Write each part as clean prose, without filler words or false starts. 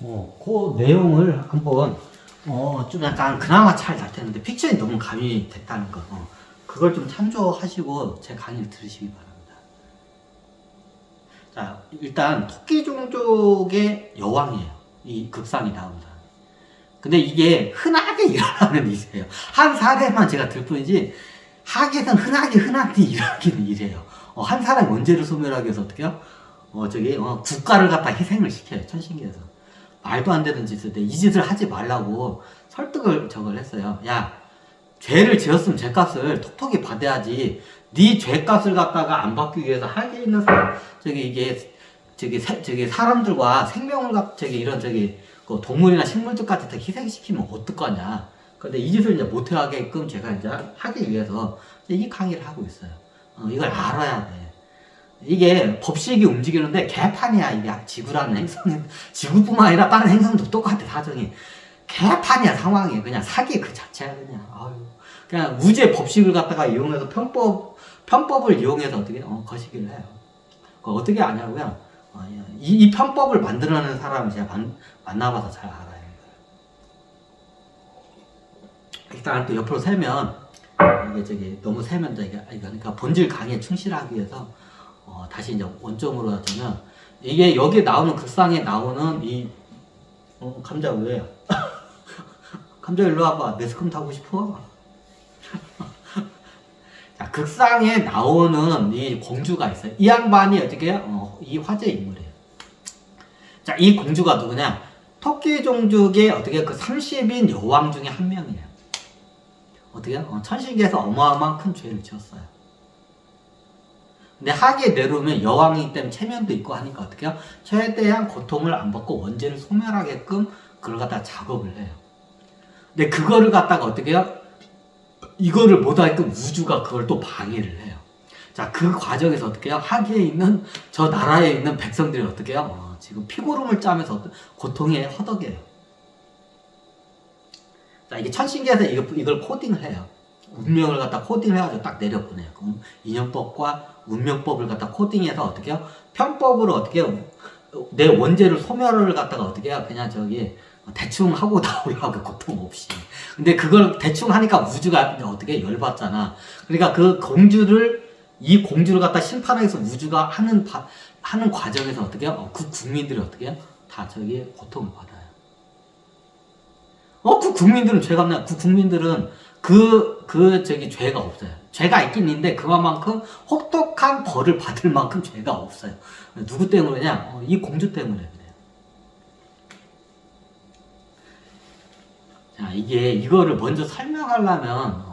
그 내용을 한번, 좀 약간 그나마 잘 날 텐데, 픽션이 너무 가미 됐다는 거. 그걸 좀 참조하시고 제 강의를 들으시기 바랍니다. 자, 일단, 토끼 종족의 여왕이에요. 이 극상이 나온 사람. 근데 이게 흔하게 일어나는 일이에요. 한 사례만 제가 들 뿐이지, 학에서는 흔하게 일어나기는 일이에요. 한 사람이 원죄를 소멸하기 위해서 어떻게 해요? 국가를 갖다 희생을 시켜요. 천신계에서. 말도 안 되는 짓을 해. 이 짓을 하지 말라고 설득을 저걸 했어요. 야, 죄를 지었으면 죄값을 톡톡히 받아야지. 네 죄값을 갖다가 안 받기 위해서 하게 있는 사람들과 생명을 그 동물이나 식물들까지 다 희생시키면 어떨 거냐. 근데 이 짓을 이제 못하게끔 제가 이제 하기 위해서 이 강의를 하고 있어요. 이걸 알아야 돼. 이게 법칙이 움직이는데 개판이야. 이게 지구라는 행성은, 지구뿐만 아니라 다른 행성도 똑같아. 사정이 개판이야. 상황이 그냥 사기 그 자체야. 그냥 우주의 법칙을 갖다가 이용해서 편법을 이용해서 어떻게 거시기를 해요. 어떻게 아냐고요? 이 편법을 만들어내는 사람을 제가 만나봐서 잘 알아요. 일단 또 옆으로 세면 이게 너무 세면 그러니까 본질 강의에 충실하기 위해서 다시 이제 원점으로 하자면, 이게 여기 나오는 극상에 나오는 이 감자 왜요? 감자 일로 와봐. 매스컴 타고 싶어? 자, 극상에 나오는 이 공주가 있어요. 이 양반이 어떻게 해요? 이 화제의 인물이에요. 자, 이 공주가 누구냐? 토끼 종족의 어떻게 그 30인 여왕 중에 한 명이에요. 어떻게 천신계에서 어마어마한 큰 죄를 지었어요. 근데 하기에 내려오면 여왕이기 때문에 체면도 있고 하니까 어떻게 해요? 최대한 고통을 안 받고 원죄를 소멸하게끔 그걸 갖다가 작업을 해요. 근데 그거를 갖다가 어떻게 해요? 이거를 못하게끔 우주가 그걸 또 방해를 해요. 자, 그 과정에서 어떻게 해요? 하기에 있는 저 나라에 있는 백성들이 어떻게 해요? 지금 피고름을 짜면서 고통에 허덕여요. 자, 이게 천신계에서 이걸 코딩을 해요. 운명을 갖다 코딩을 해가지고 딱 내려보내요. 그럼 인연법과 운명법을 갖다 코딩해서 어떻게 해요? 편법으로 어떻게 해요? 내 원죄를 소멸을 갖다가 어떻게 해요? 그냥 대충 하고 나오려고 고통 없이. 근데 그걸 대충 하니까 우주가 어떻게 열받잖아. 그러니까 이 공주를 갖다 심판하기 위해서 우주가 하는 과정에서 어떻게 해요? 그 국민들이 어떻게 해요? 다 고통을 받아요. 그 국민들은 죄가 없냐? 그 국민들은 죄가 없어요. 죄가 있긴 있는데 그만큼 혹독한 벌을 받을 만큼 죄가 없어요. 누구 때문이냐? 이 공주 때문에 그래요. 자, 이거를 먼저 설명하려면,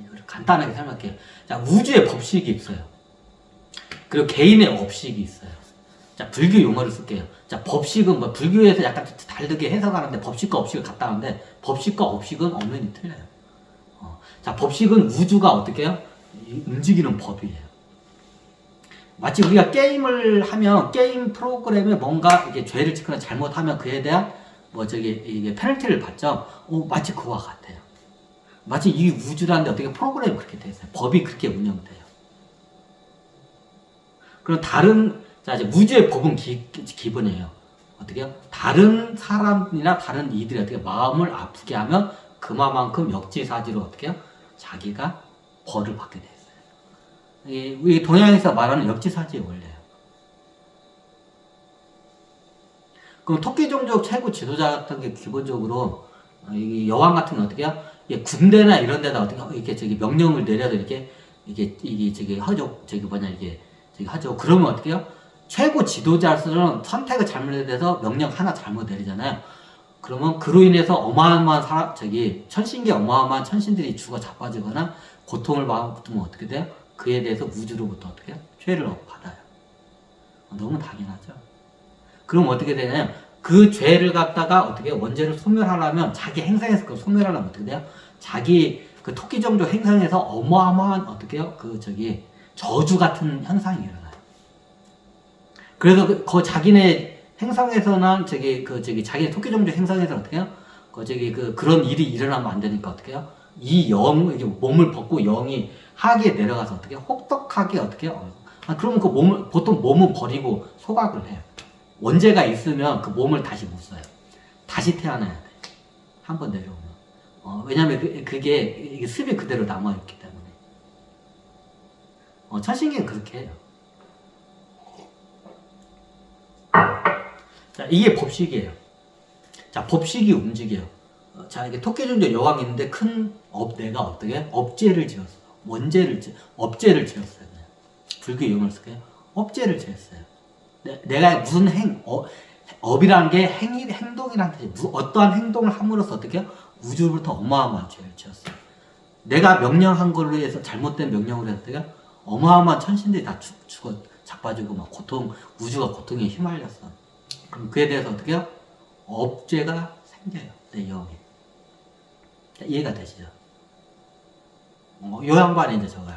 이거를 간단하게 설명할게요. 자, 우주의 법칙이 있어요. 그리고 개인의 업식이 있어요. 자, 불교 용어를 쓸게요. 자, 법식은 불교에서 약간 다르게 해석하는데 법식과 업식을 갖다 하는데, 법식과 업식은 엄연히 틀려요. 자, 법식은 우주가 어떻게 해요? 움직이는 법이에요. 마치 우리가 게임을 하면 게임 프로그램에 뭔가 이게 죄를 짓거나 잘못하면 그에 대한 이게 페널티를 받죠. 마치 그와 같아요. 마치 이 우주라는데 어떻게 프로그램이 그렇게 돼 있어요. 법이 그렇게 운영돼요. 그럼 이제 우주의 법은 기본이에요. 어떻게요? 다른 사람이나 다른 이들이 어떻게 마음을 아프게 하면 그만큼 역지사지로 어떻게 해요? 자기가 벌을 받게 돼 있어요. 우리 동양에서 말하는 역지사지의 원리예요. 그럼 토끼 종족 최고 지도자 같은 게 기본적으로 이 여왕 같은 건 어떻게 해요? 군대나 이런 데다 어떻게 명령을 내려도 이게 하죠. 하죠. 그러면 어떻게 해요? 최고 지도자로서는 선택을 잘못해서 명령 하나 잘못 내리잖아요. 그러면 그로 인해서 어마어마한 천신계 어마어마한 천신들이 죽어 자빠지거나 고통을 받으면 어떻게 돼요? 그에 대해서 우주로부터 어떻게 해요? 죄를 받아요. 너무 당연하죠. 그럼 어떻게 되냐면 그 죄를 갖다가 어떻게 원죄를 소멸하려면 자기 행성에서 그걸 소멸하려면 어떻게 돼요? 자기 그 토끼 종족 행성에서 어마어마한 어떻게 해요? 저주 같은 현상이 일어나요. 그래서 자기네 행성에서는 자기네 토끼 종족 행성에서 어떻게 해요? 그런 일이 일어나면 안 되니까 어떻게 해요? 몸을 벗고 영이 하기에 내려가서 어떻게 혹독하게 어떻게 해요? 그러면 보통 몸은 버리고 소각을 해요. 원죄가 있으면 그 몸을 다시 못 써요. 다시 태어나야 돼. 한 번 내려오면. 왜냐면 그게 이게 습이 그대로 남아있기 때문에. 천신계는 그렇게 해요. 자, 이게 법식이에요. 자, 법식이 움직여요. 자, 이게 토끼종족 여왕이 있는데 내가 어떻게? 업죄를 지었어. 업죄를 지었어요. 그냥. 불교 용어를 쓸게요. 업죄를 지었어요. 내가 무슨 업이라는 게 행동이라는 뜻이에요. 어떠한 행동을 함으로써 어떻게 해요? 우주로부터 어마어마한 죄를 지었어요. 내가 명령한 걸로 해서 잘못된 명령으로 해서 어떻게 해요? 어마어마한 천신들이 다 죽어 자빠지고 막 우주가 고통에 휘말렸어. 그럼 그에 대해서 어떻게 해요? 업죄가 생겨요. 내 영에. 이해가 되시죠? 요 양반이 이제 저거요.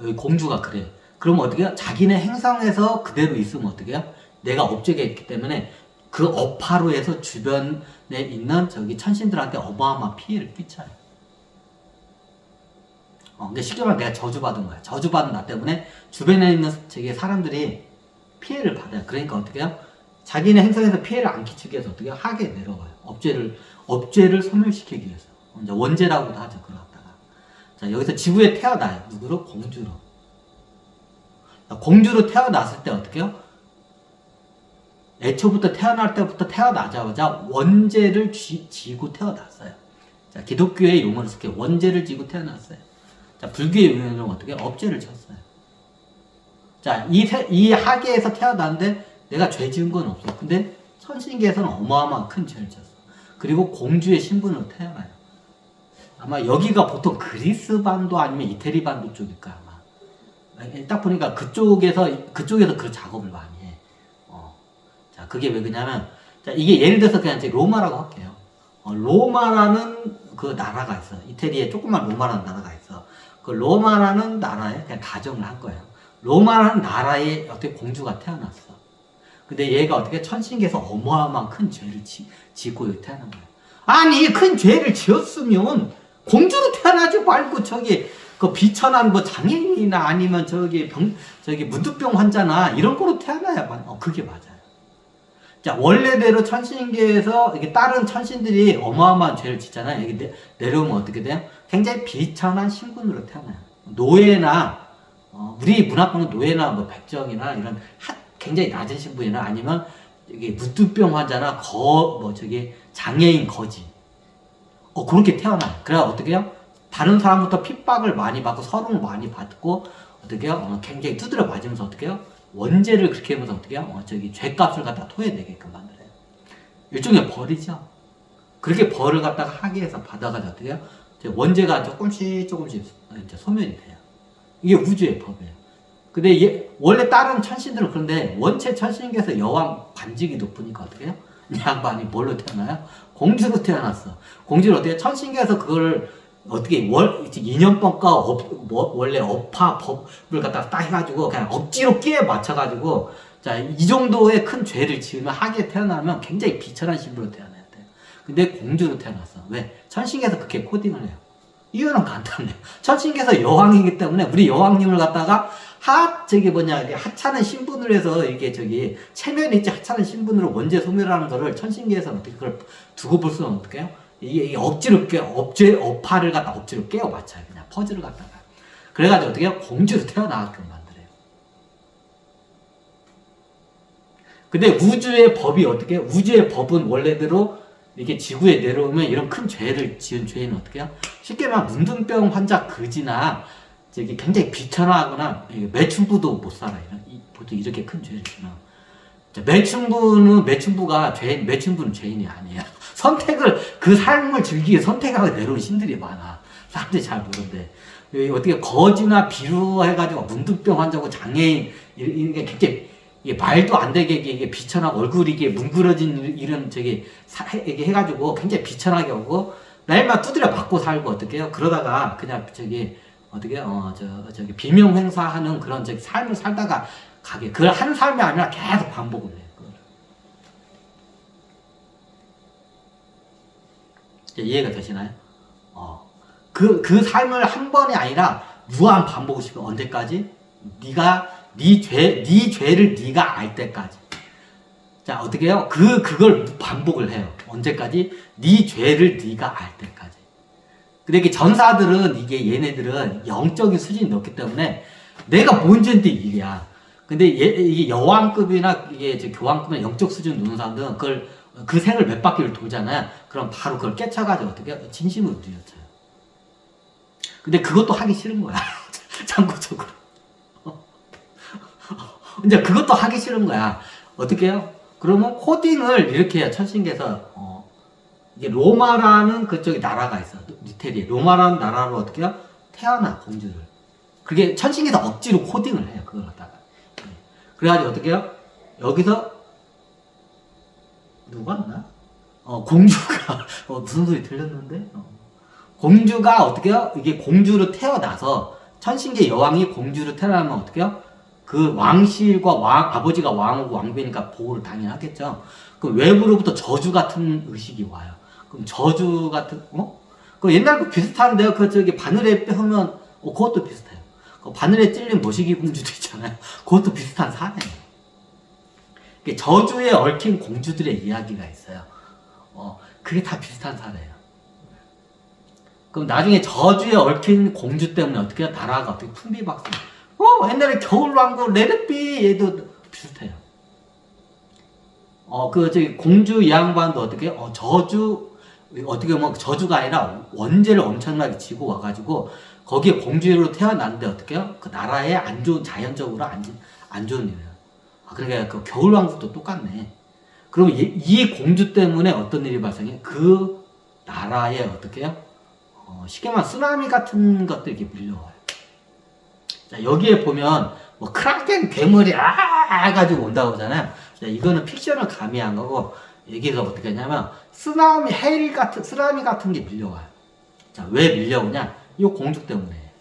여기 공주가 그래. 그럼 어떻게 해요? 자기네 행성에서 그대로 있으면 어떻게 해요? 내가 업죄가 있기 때문에 그 업화로 해서 주변에 있는 저기 천신들한테 어마어마한 피해를 끼쳐요. 근데 쉽게 말하면 내가 저주받은 거야. 저주받은 나 때문에 주변에 있는 저기 사람들이 피해를 받아요. 그러니까 어떻게 해요? 자기네 행성에서 피해를 안 끼치기 위해서 어떻게 해요? 하게 내려가요. 업죄를 소멸시키기 위해서. 이제 원죄라고도 하죠. 그걸 갖다가. 자, 여기서 지구에 태어나요. 누구로? 공주로. 공주로 태어났을 때 어떻게 해요? 애초부터 태어날 때부터 태어나자마자 원죄를 지고 태어났어요. 자, 기독교의 용어를 쓸게요. 원죄를 지고 태어났어요. 자, 불교의 용어는 어떻게 해요? 업죄를 졌어요. 자, 이 하계에서 태어났는데 내가 죄 지은 건 없어. 근데 천신계에서는 어마어마한 큰 죄를 졌어. 그리고 공주의 신분으로 태어나요. 아마 여기가 보통 그리스 반도 아니면 이태리 반도 쪽일 거야, 아마. 딱 보니까 그쪽에서 그 작업을 많이 해. 자, 그게 왜 그러냐면, 자, 이게 예를 들어서 그냥 이제 로마라고 할게요. 로마라는 그 나라가 있어. 이태리에 조그만 로마라는 나라가 있어. 그 로마라는 나라에 그냥 가정을 한 거예요. 로마라는 나라에 어떻게 공주가 태어났어. 근데 얘가 어떻게 천신계에서 어마어마한 큰 죄를 짓고 태어난 거예요. 아니, 큰 죄를 지었으면 공주로 태어나지 말고 그 비천한 장애인이나 아니면 저기 문득병 환자나 이런 거로 태어나야만, 그게 맞아요. 자, 원래대로 천신계에서 이게 다른 천신들이 어마어마한 죄를 짓잖아요. 여기 내려오면 어떻게 돼요? 굉장히 비천한 신분으로 태어나요. 노예나, 우리 문화권은 노예나 백정이나 이런 굉장히 낮은 신분이나 아니면 이게 문득병 환자나 장애인 거지. 그렇게 태어나요. 그래야 어떻게 해요? 다른 사람부터 핍박을 많이 받고 서름을 많이 받고 어떻게 해요? 굉장히 두드려 맞으면서 어떻게 해요? 원죄를 그렇게 하면서 어떻게 해요? 죄값을 갖다 토해내게끔 만들어요. 일종의 벌이죠. 그렇게 벌을 갖다가 하계에서 받아가지고 어떻게 해요? 원죄가 조금씩 이제 소멸이 돼요. 이게 우주의 법이에요. 근데 원래 다른 천신들은 그런데 원체 천신계에서 여왕 관직이 높으니까 어떻게 해요? 양반이 뭘로 태어나요? 공주로 태어났어. 공주를 어떻게 천신계에서 그걸 어떻게 2년번가 원래 업화 법을 갖다가 딱 해가지고 그냥 억지로 끼에 맞춰가지고 자, 이 정도의 큰 죄를 지으면 하게 태어나면 굉장히 비천한 신부로 태어나야 돼요. 근데 공주로 태어났어. 왜? 천신계에서 그렇게 코딩을 해요. 이유는 간단해요. 천신계에서 여왕이기 때문에 우리 여왕님을 갖다가 하찮은 신분으로 해서 이게 체면이 있지 하찮은 신분으로 원죄 소멸하는 거를 천신계에서는 어떻게 그걸 두고 볼 수는 어떻게 해요? 이게 억지로 업화를 갖다 억지로 깨워 맞춰요. 그냥 퍼즐을 갖다가. 그래가지고 어떻게 해요? 공주로 태어나게끔 만들어요. 근데 우주의 법이 어떻게 해요? 우주의 법은 원래대로 이렇게 지구에 내려오면 이런 큰 죄를 지은 죄인은 어떻게 해요? 쉽게 말하면 문둥병 환자 그지나 굉장히 비천하거나 매춘부도 못 살아요. 보통 이렇게 큰 죄를 지면. 매춘부는 죄인이 아니에요. 그 삶을 즐기기 위해 선택하고 내려온 신들이 많아. 사람들이 잘 모르는데. 어떻게 거지나 비루 해가지고 문둥병 환자고 장애인, 이게 굉장히 말도 안 되게 이게 비천하고 얼굴이 이게 뭉그러진 이런 이게 해가지고 굉장히 비천하게 오고 날만 두드려 맞고 살고 어떻게 해요? 그러다가 그냥 비명 행사하는 그런 삶을 살다가 가게. 그걸 한 삶이 아니라 계속 반복을 해요. 이해가 되시나요? 그 삶을 한 번이 아니라 무한 반복을 시켜. 언제까지? 네 죄를 네가 알 때까지. 자, 어떻게 해요? 그걸 반복을 해요. 언제까지? 네 죄를 네가 알 때까지. 근데 이게 전사들은, 이게 얘네들은 영적인 수준이 높기 때문에 내가 뭔 죄인데 일이야. 근데 이게 여왕급이나 이게 교황급이나 영적 수준 높은 사람들은 그 생을 몇 바퀴를 돌잖아요. 그럼 바로 그걸 깨쳐가지고 어떻게 해요? 진심으로 누려쳐요. 근데 그것도 하기 싫은 거야. 참고적으로. 이제 그것도 하기 싫은 거야. 어떻게 해요? 그러면 코딩을 이렇게 해요. 천신계에서 이게 로마라는 그쪽에 나라가 있어. 리테리에 로마라는 나라로 어떻게 해요? 태어나 공주를. 그게 천신계에서 억지로 코딩을 해요. 그걸 갖다가. 그래가지고 어떻게 해요? 여기서 누가 왔나? 공주가 무슨 소리 들렸는데? 공주가 어떻게 해요? 이게 공주로 태어나서 천신계 여왕이 공주로 태어나면 어떻게 해요? 그 왕실과 아버지가 왕이고 왕비니까 보호를 당연히 하겠죠. 그럼 외부로부터 저주 같은 의식이 와요. 그럼 저주 같은, 그 옛날 거 비슷한데요. 저기 바늘에 펴면, 그것도 비슷해요. 그 바늘에 찔린 모시기 공주도 있잖아요. 그것도 비슷한 사례예요. 저주에 얽힌 공주들의 이야기가 있어요. 그게 다 비슷한 사례예요. 그럼 나중에 저주에 얽힌 공주 때문에 어떻게 나라가 어떻게 풍비박산. 옛날에 겨울왕국 레드비 얘도 비슷해요. 공주 이 양반도 어떻게 어떻게 보면 저주가 아니라 원죄를 엄청나게 지고 와가지고 거기에 공주로 태어났는데 어떻게 해요? 그 나라에 안 좋은, 자연적으로 안 좋은 일이에요. 그러니까 그 겨울왕국도 똑같네. 그럼 이 공주 때문에 어떤 일이 발생해? 그 나라에 어떻게 해요? 쉽게 말하면 쓰나미 같은 것들이 이렇게 밀려와요. 자, 여기에 보면 뭐 크라켄 괴물이 가지고 온다고 하잖아요. 자, 이거는 픽션을 가미한 거고 여기서 어떻게 하냐면 쓰나미 같은 게 밀려와요. 자, 왜 밀려오냐? 이 공주 때문에.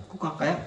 꼭 갈까요?